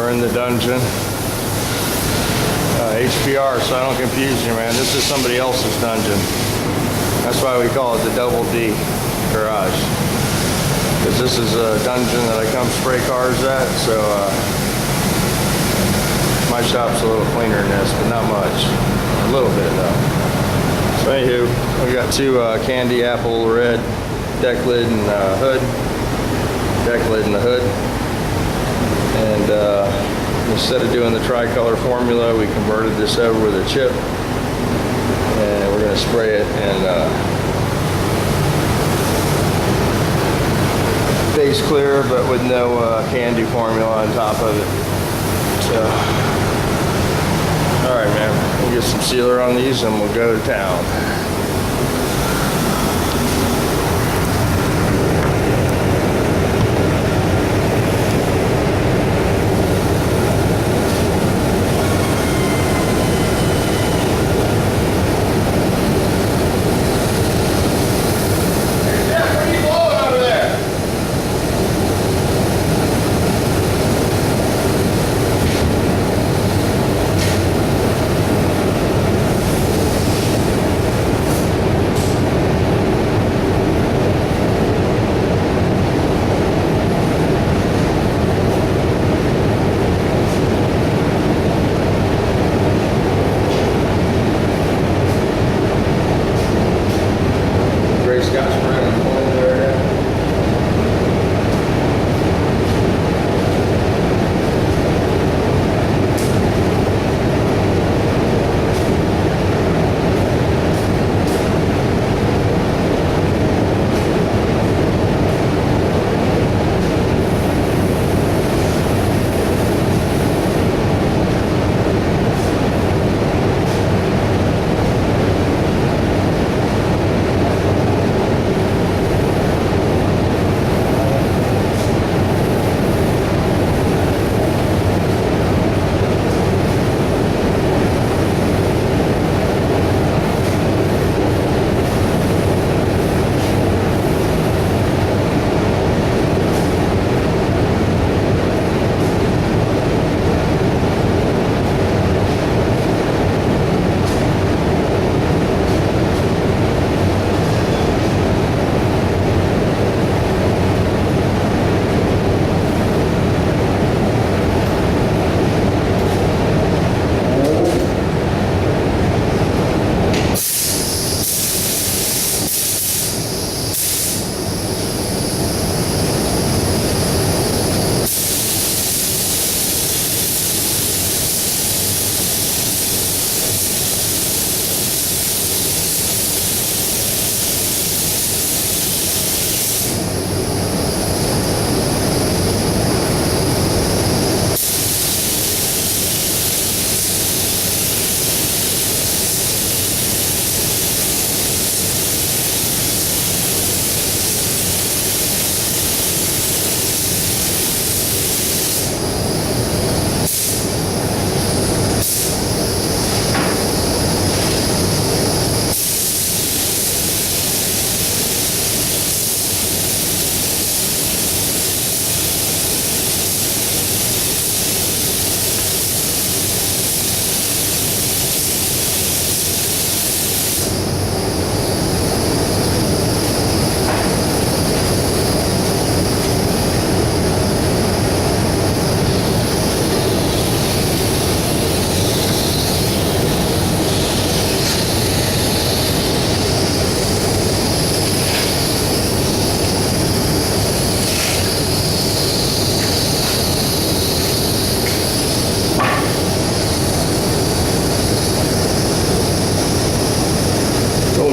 We're in the dungeon. HPR, so I don't confuse you, man. This is somebody else's dungeon. That's why we call it the Double D garage. Because this is a dungeon that I come spray cars at, so my shop's a little cleaner than this, but not much. A little bit, though. So anywho, we got two candy apple red Decklid and hood. Decklid in the hood. And instead of doing the tricolor formula, we converted this over with a chip. And we're going to spray it and base clear, but with no candy formula on top of it. So, all right, man. We'll get some sealer on these and we'll go to town.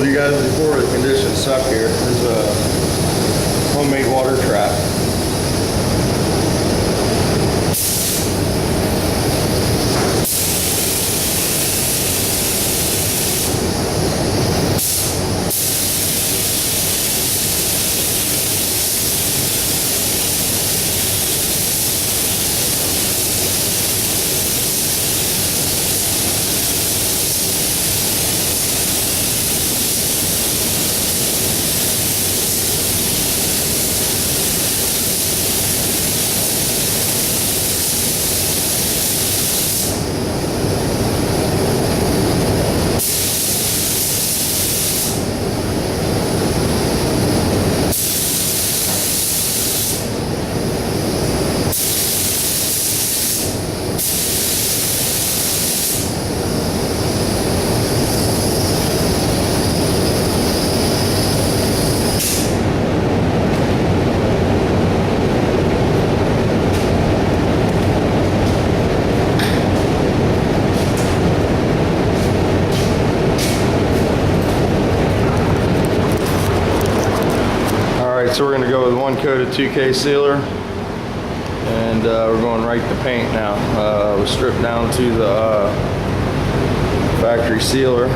You guys before the conditions suck here. There's a homemade water trap. So we're going to go with 1 coat of 2K sealer, and we're going right to paint now. We stripped down to the factory sealer.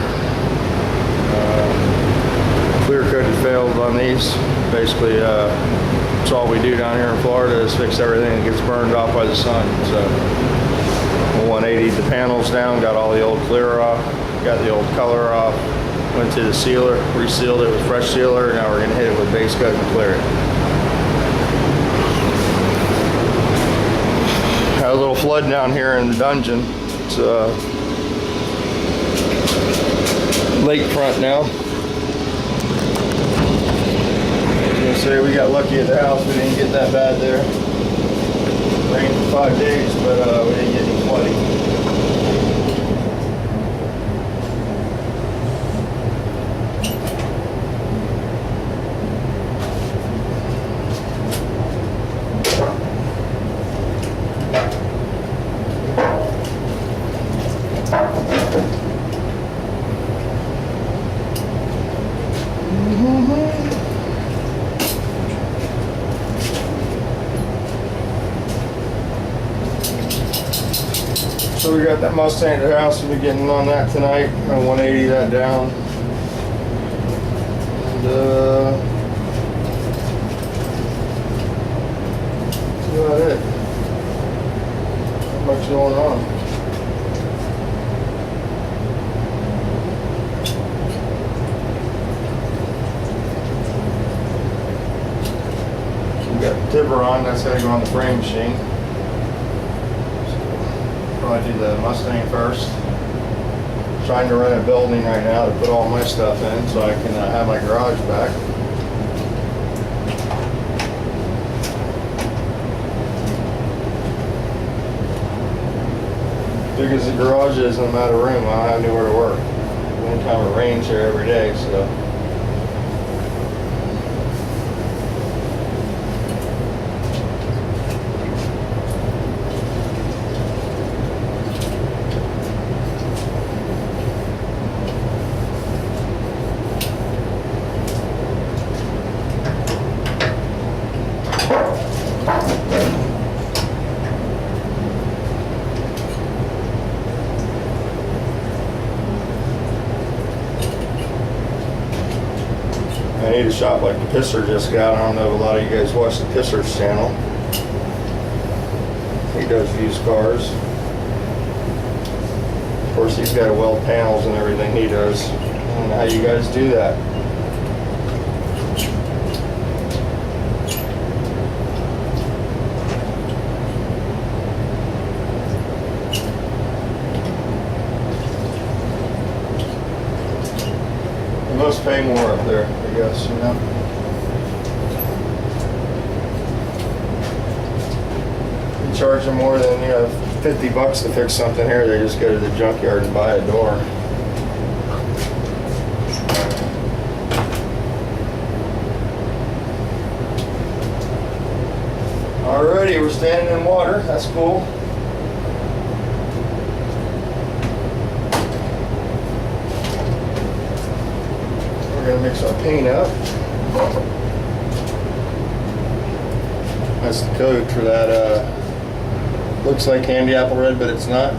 Clear coated failed on these. Basically, that's all we do down here in Florida is fix everything that gets burned off by the sun. So 180 the panels down, got all the old clear off, got the old color off, went to the sealer, resealed it with fresh sealer. Now we're going to hit it with base coat and clear it. Had a little flood down here in the dungeon. It's lakefront now. Say we got lucky at the house, we didn't get that bad there. Rained for 5 days, but we didn't get any flooding. So we got that Mustang at the house. We'll be getting on that tonight. 180 that down. And that's about it. Not much going on. So we got the tipper on. That's got to go on the frame machine. I do the Mustang first. Trying to rent a building right now to put all my stuff in so I can have my garage back. Big as the garage is, no matter room, I don't have anywhere to work. One time it rains here every day, so. I need a shop like the Pisser just got. I don't know if a lot of you guys watch the Pisser's channel. He does used cars. Of course, he's got to weld panels and everything he does. I don't know how you guys do that. They must pay more up there, I guess, you know. You charge them more than, you know, 50 bucks to fix something here. They just go to the junkyard and buy a door. Alrighty, we're standing in water. That's cool. We're gonna mix our paint up. That's the code for that. Looks like candy apple red, but it's not.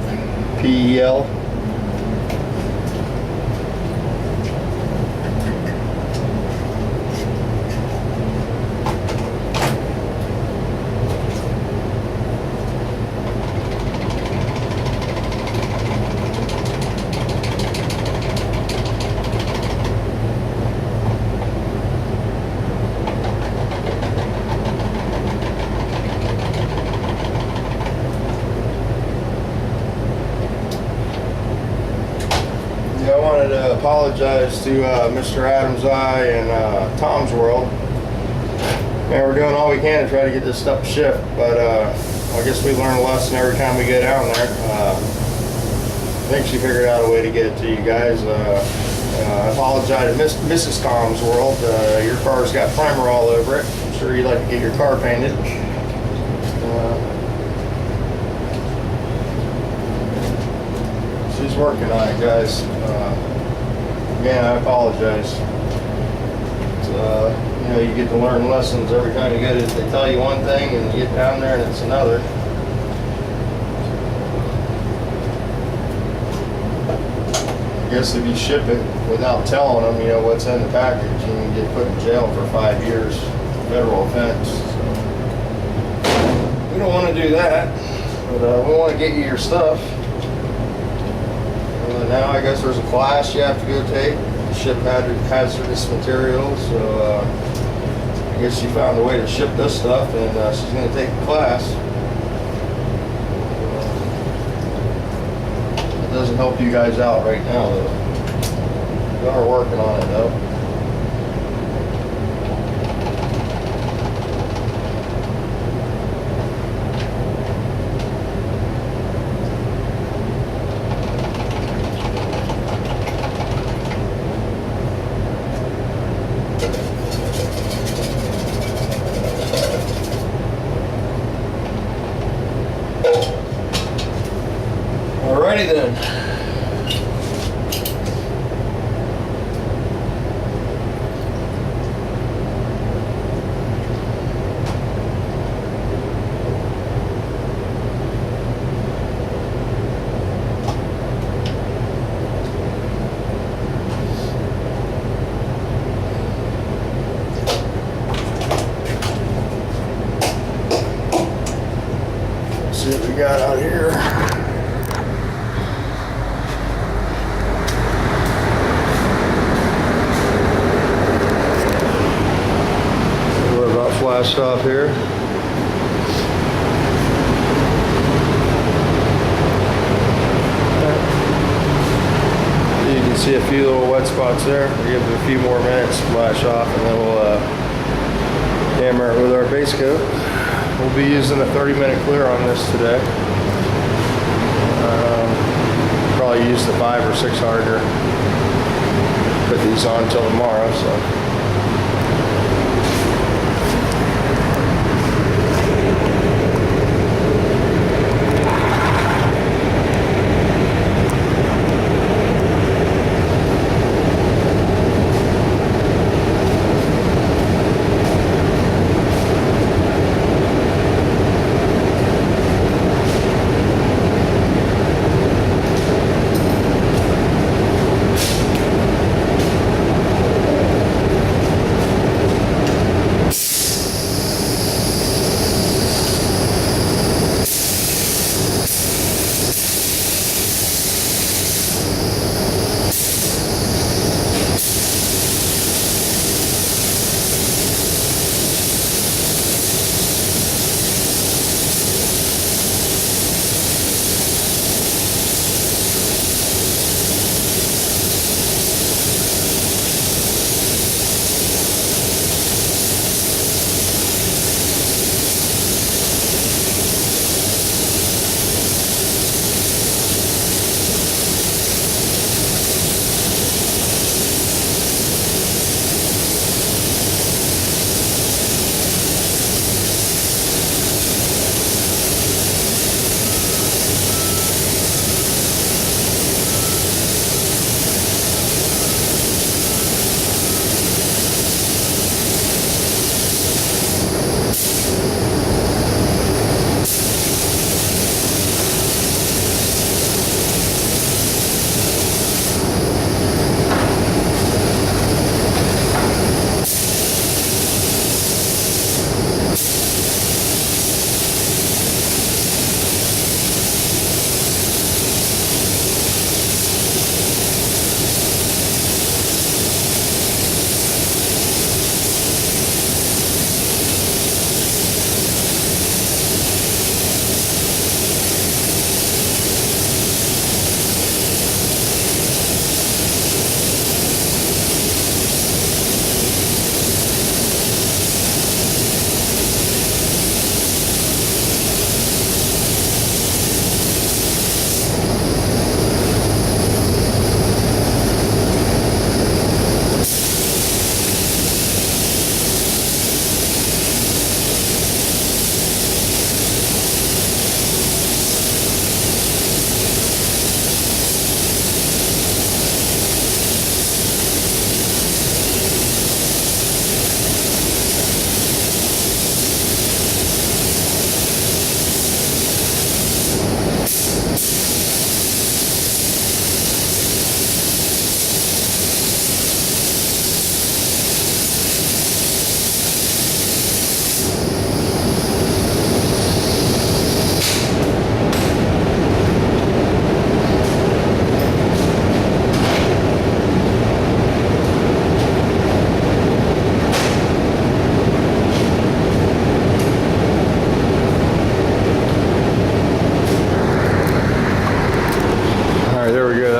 PEL. I wanted to apologize to Mr. Adam's Eye and Tom's World. Man, we're doing all we can to try to get this stuff shipped, but I guess we learn a lesson every time we get down there. I think she figured out a way to get it to you guys. I apologize to Mrs. Tom's World. Your car's got primer all over it. I'm sure you'd like to get your car painted. She's working on it, guys. Again, I apologize. It's, You know, you get to learn lessons every time you get it. They tell you one thing and you get down there and it's another. I guess if you ship it without telling them, you know, what's in the package, you can get put in jail for 5 years, federal offense. So we don't want to do that, but we want to get you your stuff. Now I guess there's a class you have to go take, ship hazardous materials. So I guess she found a way to ship this stuff, and she's going to take the class. It doesn't help you guys out right now, though. We are working on it, though. Alrighty then. Let's see what we got out here. Flashed off here. You can see a few little wet spots there. We'll give it a few more minutes to flash off, and then we'll hammer it with our base coat. We'll be using a 30-minute clear on this today. Probably use the 5 or 6 hardener. Put these on until tomorrow, so.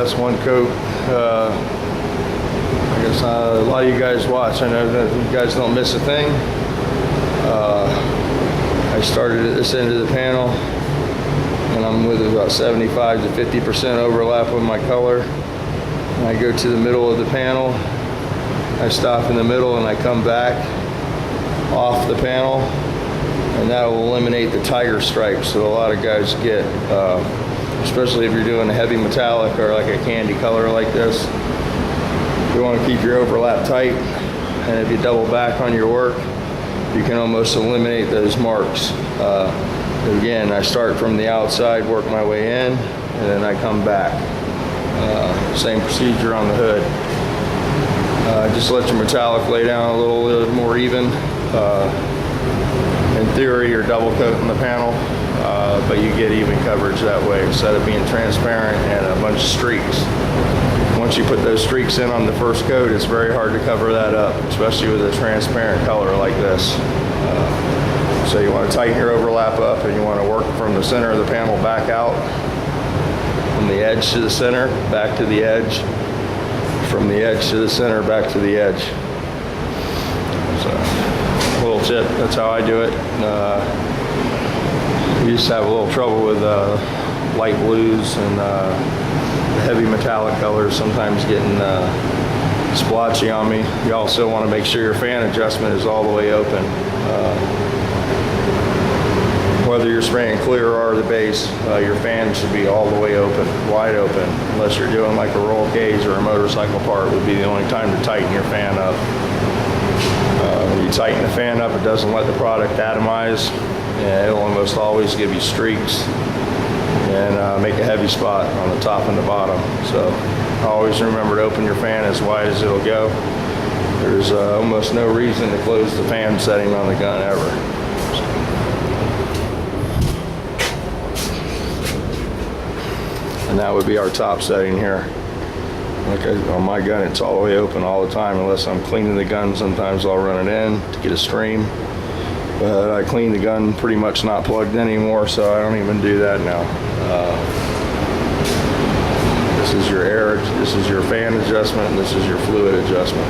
this one coat. I guess a lot of you guys watch. I know that you guys don't miss a thing. I started at this end of the panel, and I'm with about 75 to 50% overlap with my color. And I go to the middle of the panel. I stop in the middle and I come back off the panel, and that will eliminate the tiger stripes that a lot of guys get, especially if you're doing a heavy metallic or like a candy color like this. You want to keep your overlap tight, and if you double back on your work, you can almost eliminate those marks. Again, I start from the outside, work my way in, and then I come back. Same procedure on the hood. Just let your metallic lay down a little more even. In theory, you're double coating the panel, but you get even coverage that way instead of being transparent and a bunch of streaks. Once you put those streaks in on the first coat, it's very hard to cover that up, especially with a transparent color like this. So you want to tighten your overlap up, and you want to work from the center of the panel back out, from the edge to the center, back to the edge, from the edge to the center, back to the edge. So, a little tip, that's how I do it. We used to have a little trouble with light blues and heavy metallic colors sometimes getting splotchy on me. You also want to make sure your fan adjustment is all the way open. Whether you're spraying clear or the base, your fan should be all the way open, wide open, unless you're doing like a roll cage or a motorcycle part would be the only time to tighten your fan up. When you tighten the fan up, it doesn't let the product atomize, and it'll almost always give you streaks and make a heavy spot on the top and the bottom. So always remember to open your fan as wide as it'll go. There's almost no reason to close the fan setting on the gun ever. And that would be our top setting here. On my gun, it's all the way open all the time unless I'm cleaning the gun. Sometimes I'll run it in to get a stream. But I clean the gun pretty much not plugged in anymore, so I don't even do that now. This is your air, this is your fan adjustment, and this is your fluid adjustment.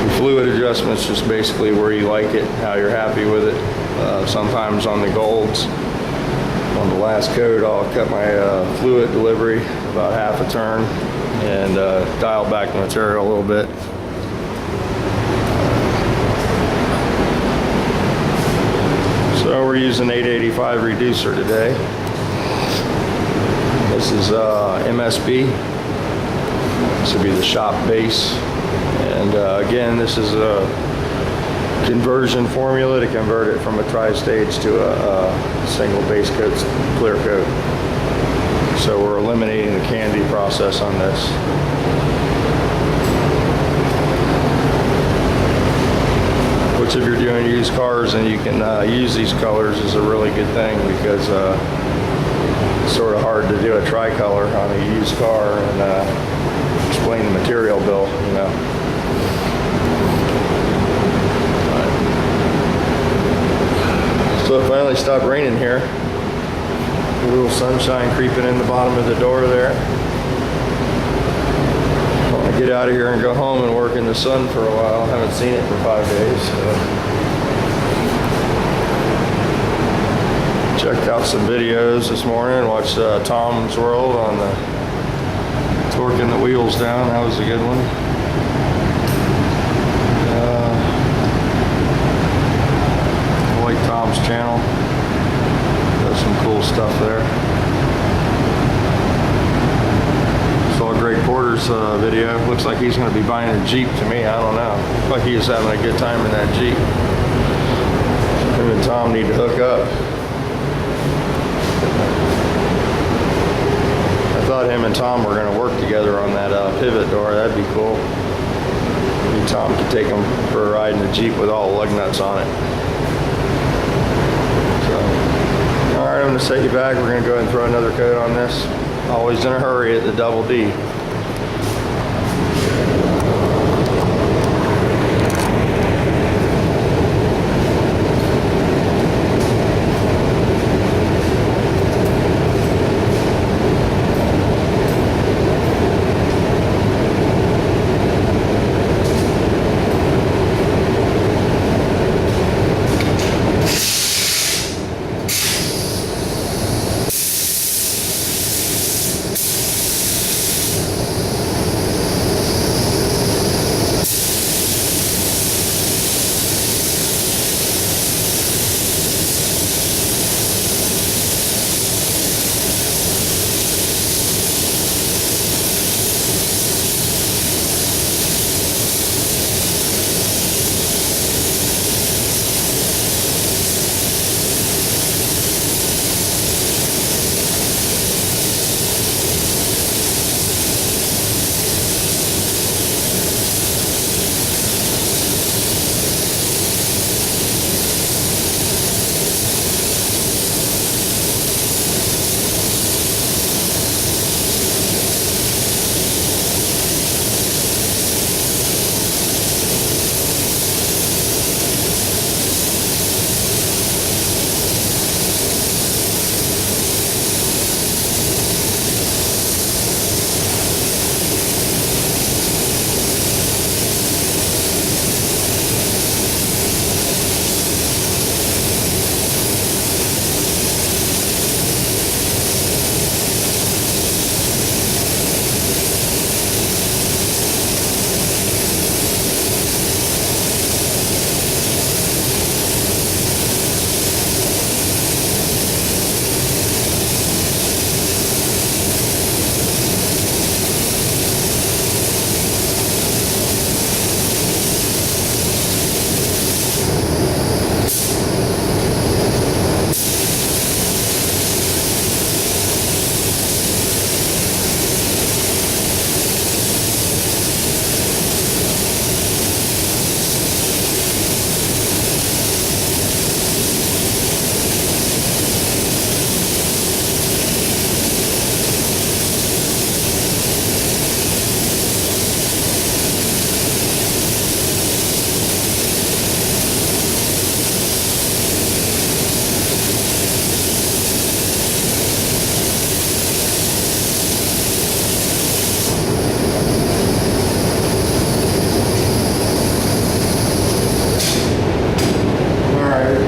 Your fluid adjustment's just basically where you like it, how you're happy with it. Sometimes on the golds, on the last coat, I'll cut my fluid delivery about half a turn and dial back the material a little bit. So we're using 885 reducer today. This is MSB. This would be the shop base. And again, this is a conversion formula to convert it from a tri-stage to a single base coat, clear coat. So we're eliminating the candy process on this. Which, if you're doing used cars and you can use these colors, is a really good thing, because it's sort of hard to do a tricolor on a used car and explain the material bill, you know. So it finally stopped raining here. A little sunshine creeping in the bottom of the door there. I want to get out of here and go home and work in the sun for a while. I haven't seen it for 5 days. So. Checked out some videos this morning. Watched Tom's World on the torquing the wheels down. That was a good one. I like Tom's channel. Does some cool stuff there. Saw Greg Porter's video. Looks like he's going to be buying a Jeep to me. I don't know. Looks like he's having a good time in that Jeep. Him and Tom need to hook up. I thought him and Tom were going to work together on that pivot door. That'd be cool. Maybe Tom could take him for a ride in the Jeep with all the lug nuts on it. So, all right, I'm going to set you back. We're going to go ahead and throw another coat on this. Always in a hurry at the Double D.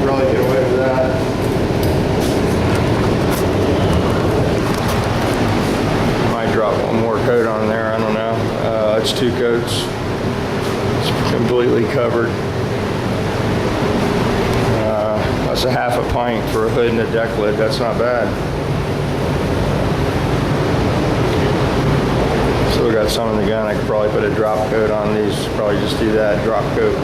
probably get away with that. Might drop one more coat on there, I don't know. It's 2 coats. It's completely covered. That's a half a pint for a hood and a deck lid. That's not bad. Still got some in the gun. I could probably put a drop coat on these. Probably just do that, drop coat.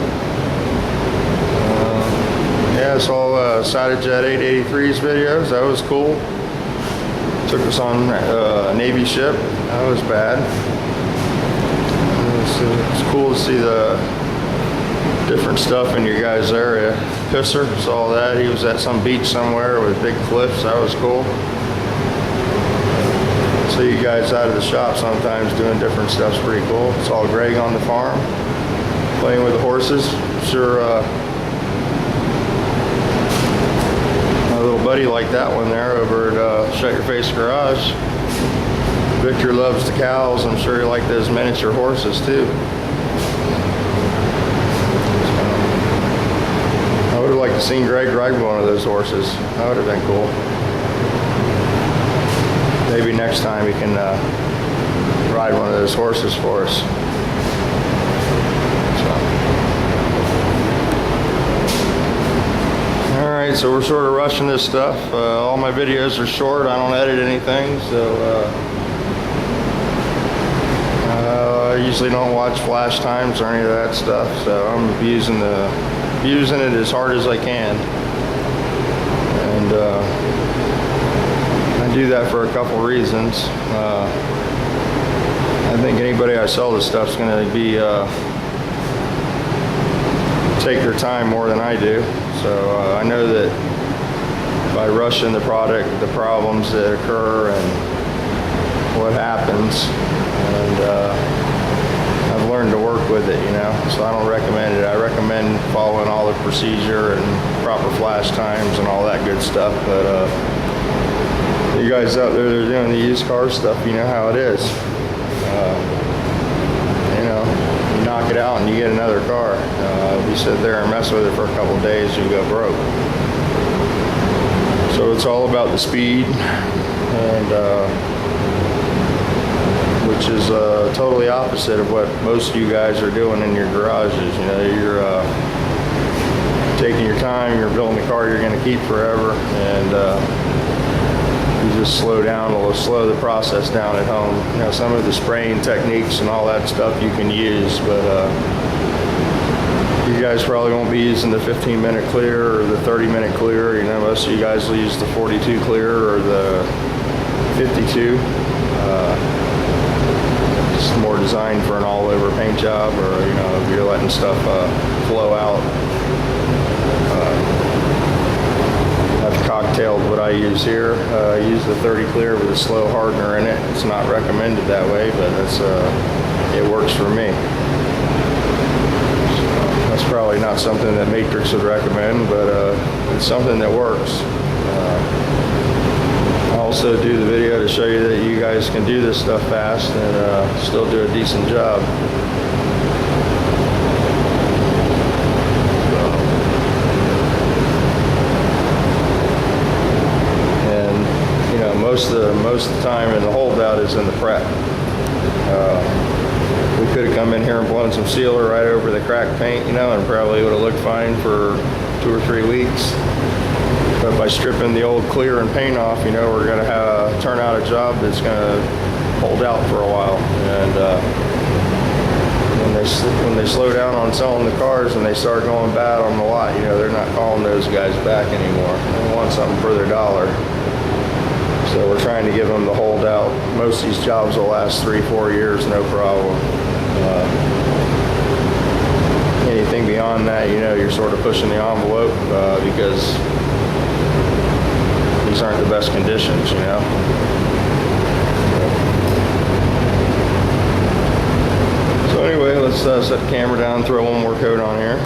Yeah, it's all Jet 883's videos. That was cool. Took us on a Navy ship. That was bad. It's cool to see the different stuff in your guys' area. Pisser, saw that. He was at some beach somewhere with big cliffs. That was cool. See you guys out of the shop sometimes doing different stuff's pretty cool. Saw Greg on the farm playing with the horses. Sure, my little buddy liked that one there over at Shut Your Face Garage. Victor loves the cows. I'm sure he liked those miniature horses too. I would have liked to seen Greg ride one of those horses. That would have been cool. Maybe next time he can ride one of those horses for us. Alright, so we're sort of rushing this stuff. All my videos are short. I don't edit anything, so I usually don't watch flash times or any of that stuff. So I'm using it as hard as I can. And I do that for a couple reasons. I think anybody I sell this stuff's going to be take their time more than I do. So I know that by rushing the product, the problems that occur and what happens, and I've learned to work with it, you know. So I don't recommend it. I recommend following all the procedure and proper flash times and all that good stuff. But you guys out there that are doing the used car stuff, you know how it is. You know, you knock it out and you get another car. If you sit there and mess with it for a couple of days, you go broke. So it's all about the speed, and which is totally opposite of what most of you guys are doing in your garages. You know, you're taking your time, you're building a car you're going to keep forever, and you just slow the process down at home. You know, some of the spraying techniques and all that stuff you can use, but you guys probably won't be using the 15-minute clear or the 30-minute clear. You know, most of you guys will use the 42 clear or the 52. It's more designed for an all-over paint job, or, you know, if you're letting stuff flow out. I've cocktailed what I use here. I use the 30 clear with a slow hardener in it. It's not recommended that way, but it works for me. So that's probably not something that Matrix would recommend, but it's something that works. I also do the video to show you that you guys can do this stuff fast and still do a decent job. Most of the time in the holdout is in the prep. We could have come in here and blown some sealer right over the cracked paint, you know, and probably would have looked fine for 2 or 3 weeks. But by stripping the old clear and paint off, you know, we're going to turn out a job that's going to hold out for a while. And when they slow down on selling the cars and they start going bad on the lot, you know, they're not calling those guys back anymore. They want something for their dollar. So we're trying to give them the holdout. Most of these jobs will last 3-4 years, no problem. Anything beyond that, you know, you're sort of pushing the envelope because these aren't the best conditions, you know. So anyway, let's set the camera down and throw one more coat on here.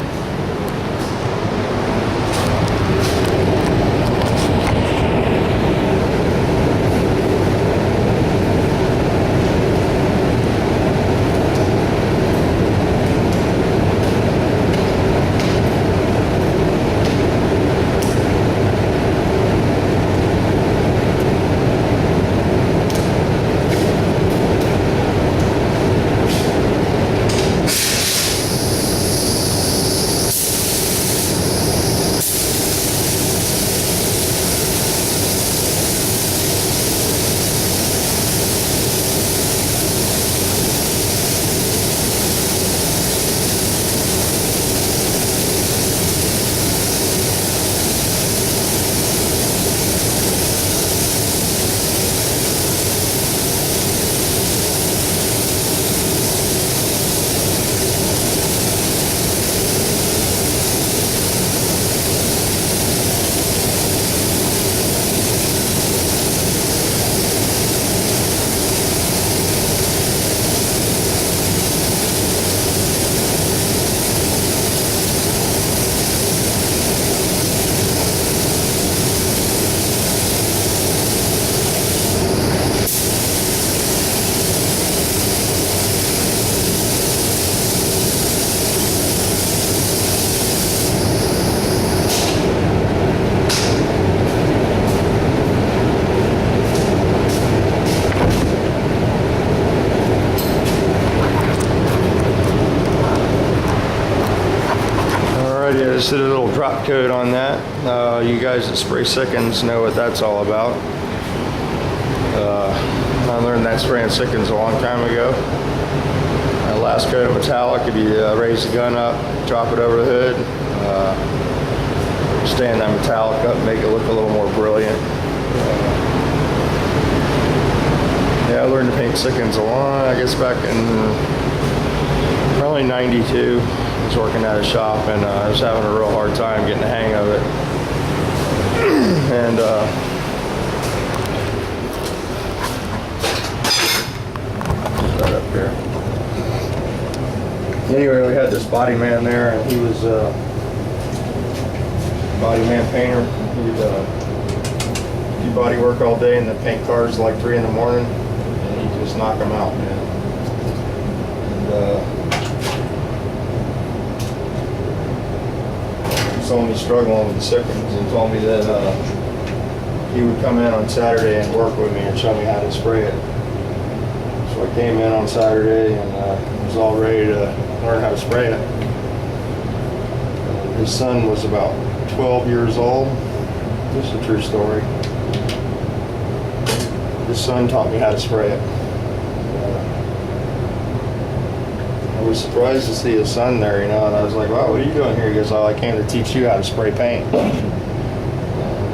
coat on that. You guys that spray sickens know what that's all about. I learned that spraying sickens a long time ago. Last coat of metallic, if you raise the gun up, drop it over the hood, stand that metallic up, make it look a little more brilliant. Yeah, I learned to paint sickens a lot, I guess back in probably 92. I was working at a shop and I was having a real hard time getting the hang of it. And right up here. Anyway, we had this body man there, and he was a body man painter. He'd do body work all day and then paint cars like 3 in the morning, and he'd just knock them out, man. And he saw me struggling with the sickens and told me that he would come in on Saturday and work with me and show me how to spray it. So I came in on Saturday and was all ready to learn how to spray it. His son was about 12 years old. This is a true story. His son taught me how to spray it. I was surprised to see his son there, you know, and I was like, wow, what are you doing here? He goes, oh, I came to teach you how to spray paint. And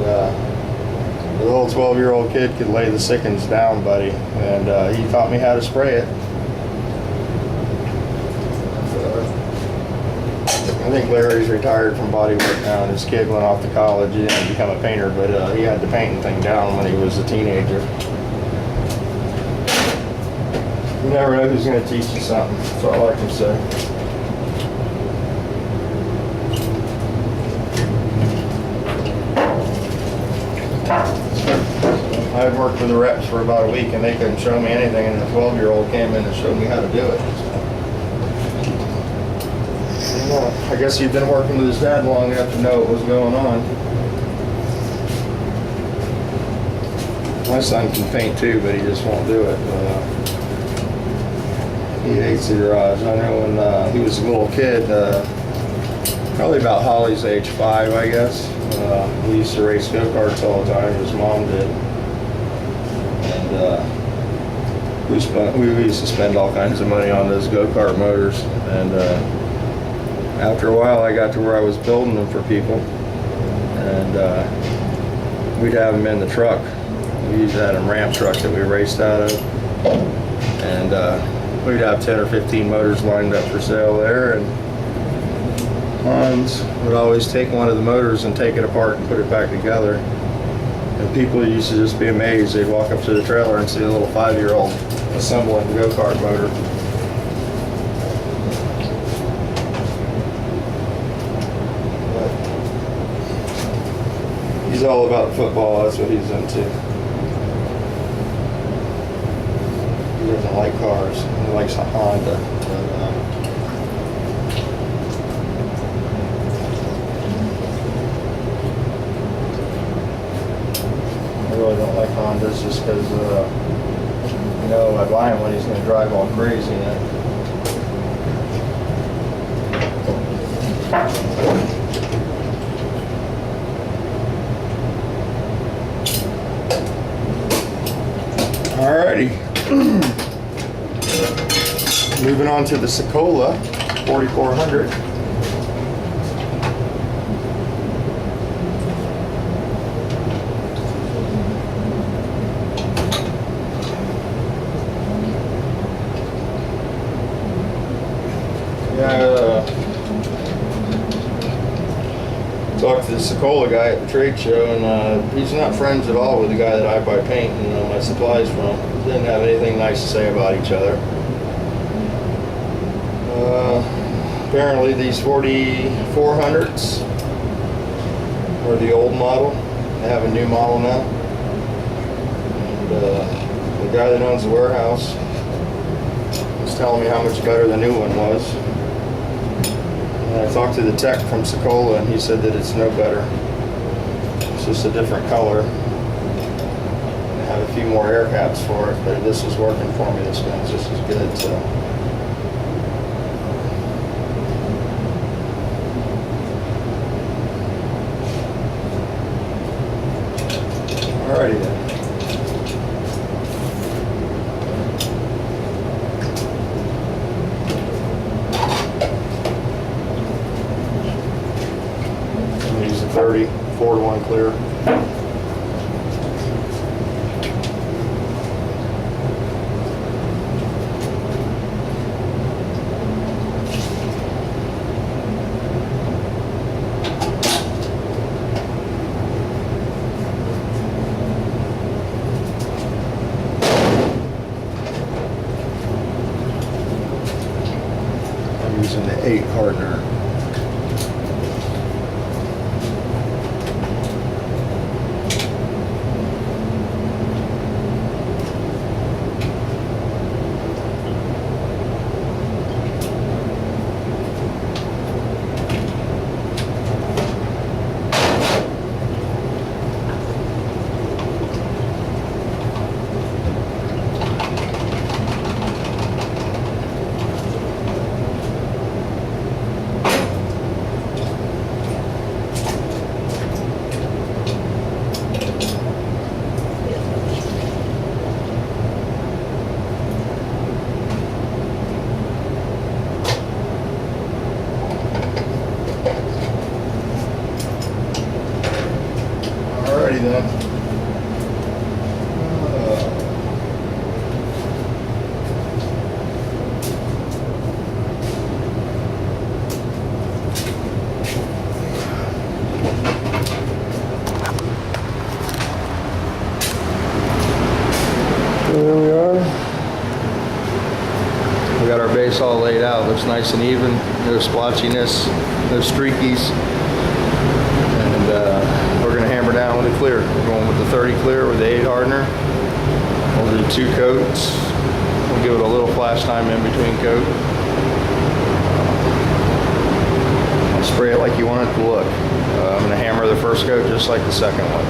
the little 12-year-old kid could lay the sickens down, buddy, and he taught me how to spray it. I think Larry's retired from body work now, and his kid went off to college and become a painter, but he had the painting thing down when he was a teenager. You never know who's going to teach you something. That's all I can say. I've worked with the reps for about a week, and they couldn't show me anything, and the 12-year-old came in and showed me how to do it. I guess you've been working with his dad long enough to know what was going on. My son can paint too, but he just won't do it. He hates the garage. I know when he was a little kid, probably about Holly's age, 5, I guess. We used to race go-karts all the time. His mom did. And we used to spend all kinds of money on those go-kart motors. And after a while, I got to where I was building them for people, and we'd have them in the truck. We used to have a ramp truck that we raced out of, and we'd have 10 or 15 motors lined up for sale there, and Hans would always take one of the motors and take it apart and put it back together. And people used to just be amazed. They'd walk up to the trailer and see a little 5-year-old assembling a go-kart motor. He's all about football, that's what he's into. He doesn't like cars, he likes a Honda. I really don't like Hondas just because, you know, I buy him when he's going to drive all crazy in it. Alrighty. Moving on to the Secola 4400. Talked to the Secola guy at the trade show, and he's not friends at all with the guy that I buy paint and my supplies from. Didn't have anything nice to say about each other. Apparently these 4400s were the old model. They have a new model now. And the guy that owns the warehouse was telling me how much better the new one was. And I talked to the tech from Secola, and he said that it's no better. It's just a different color. They have a few more air caps for it, but this is working for me. This one's just as good. So. Alrighty then. I'm using 30, 4-to-1 clear. I'm using the 8 hardener. Alrighty then. There we are. We got our base all laid out. Looks nice and even. No splotchiness, no streakies. And we're going to hammer down with the clear. We're going with the 30 clear with the 8 hardener. We'll do 2 coats. We'll give it a little flash time in between coat. I'll spray it like you want it to look. I'm going to hammer the first coat just like the second one.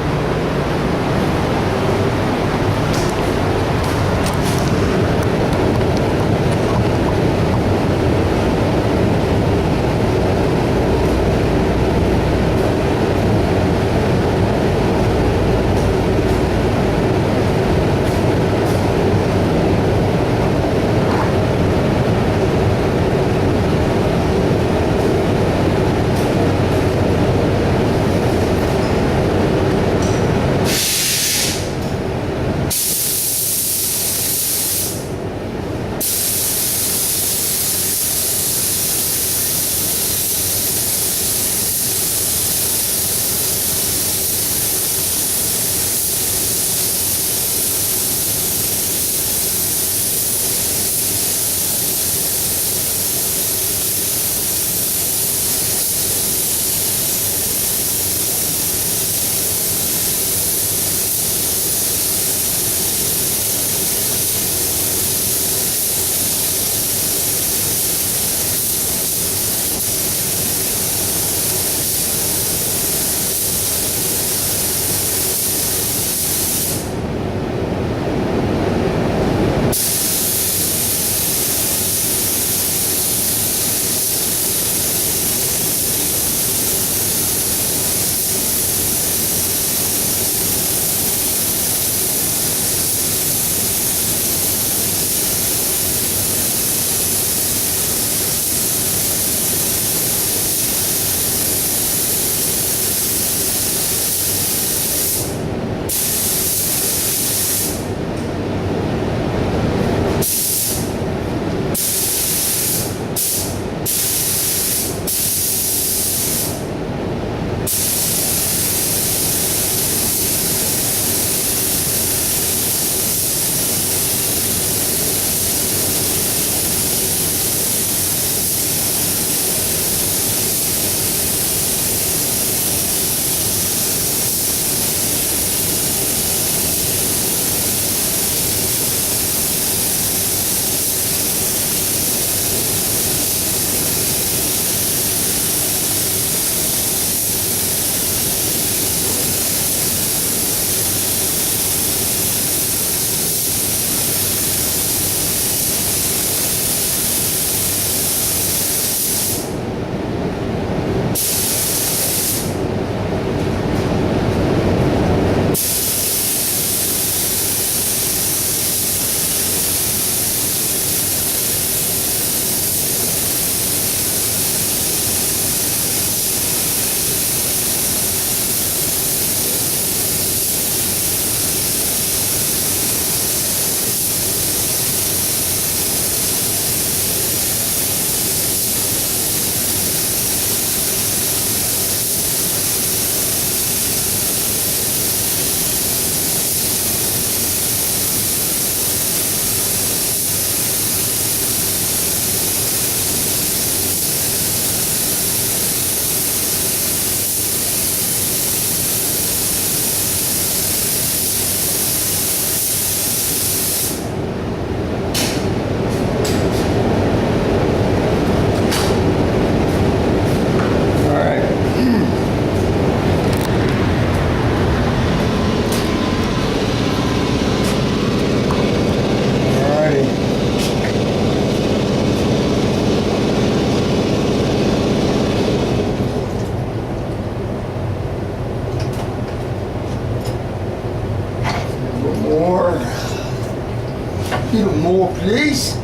little more, please.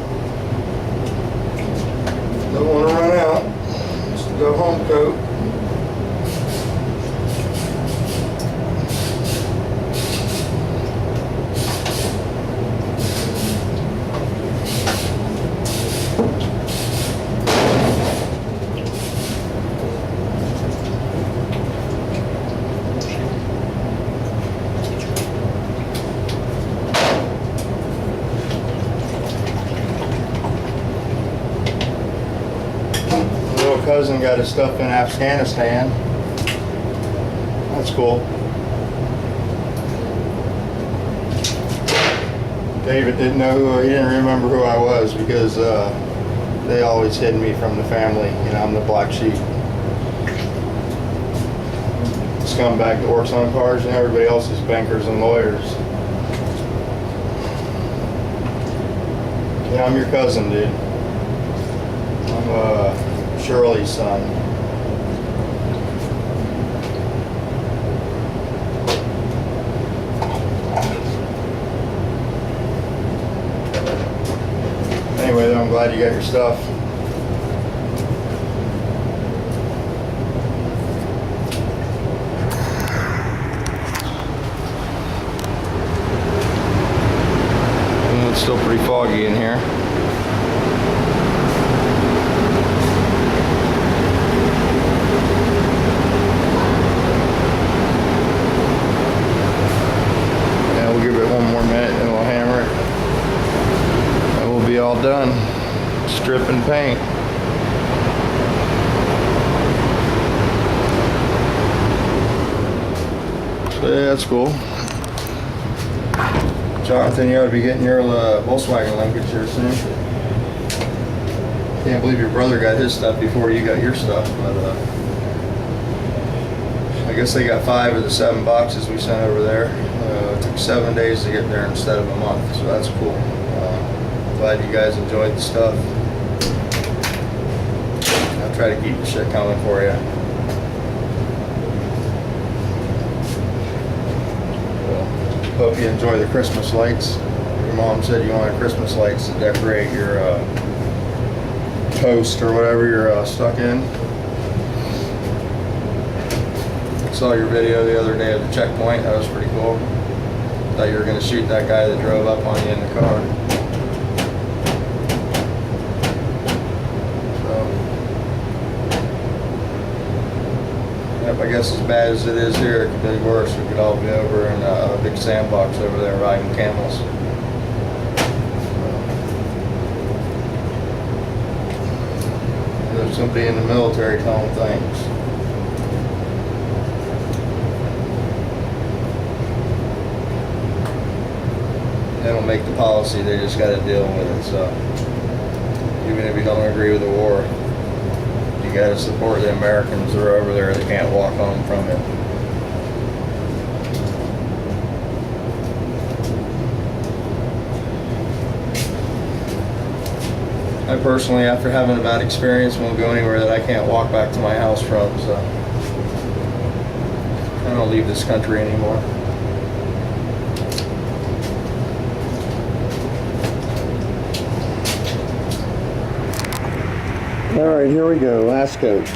Don't want to run out. Just go home coat. Cousin got his stuff in Afghanistan. That's cool. David didn't know he didn't remember who I was because they always hid me from the family. You know, I'm the black sheep. Scumbag that works on cars and everybody else is bankers and lawyers. Yeah, I'm your cousin, dude. I'm Shirley's son. Anyway, though, I'm glad you got your stuff. It's still pretty foggy in here. All done. Strip and paint. So yeah, that's cool. Jonathan, you ought to be getting your Volkswagen linkage here soon. Can't believe your brother got his stuff before you got your stuff, but I guess they got 5 of the 7 boxes we sent over there. It took 7 days to get there instead of a month, so that's cool. Glad you guys enjoyed the stuff. I'll try to keep the shit coming for you. Well, hope you enjoy the Christmas lights. Your mom said you wanted Christmas lights to decorate your toast or whatever you're stuck in. Saw your video the other day at the checkpoint. That was pretty cool. Thought you were going to shoot that guy that drove up on you in the car. I guess as bad as it is here, it could be worse. We could all be over in a big sandbox over there riding camels. There's somebody in the military telling things. They don't make the policy, they just got to deal with it. So even if you don't agree with the war, you got to support the Americans that are over there that can't walk home from it. I personally, after having a bad experience, won't go anywhere that I can't walk back to my house from, so I don't leave this country anymore. All right, here we go, last coat.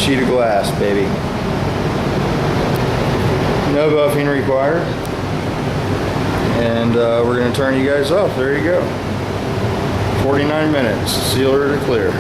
sheet of glass, baby. No buffing required. And we're going to turn you guys off. There you go. 49 minutes, sealer to clear.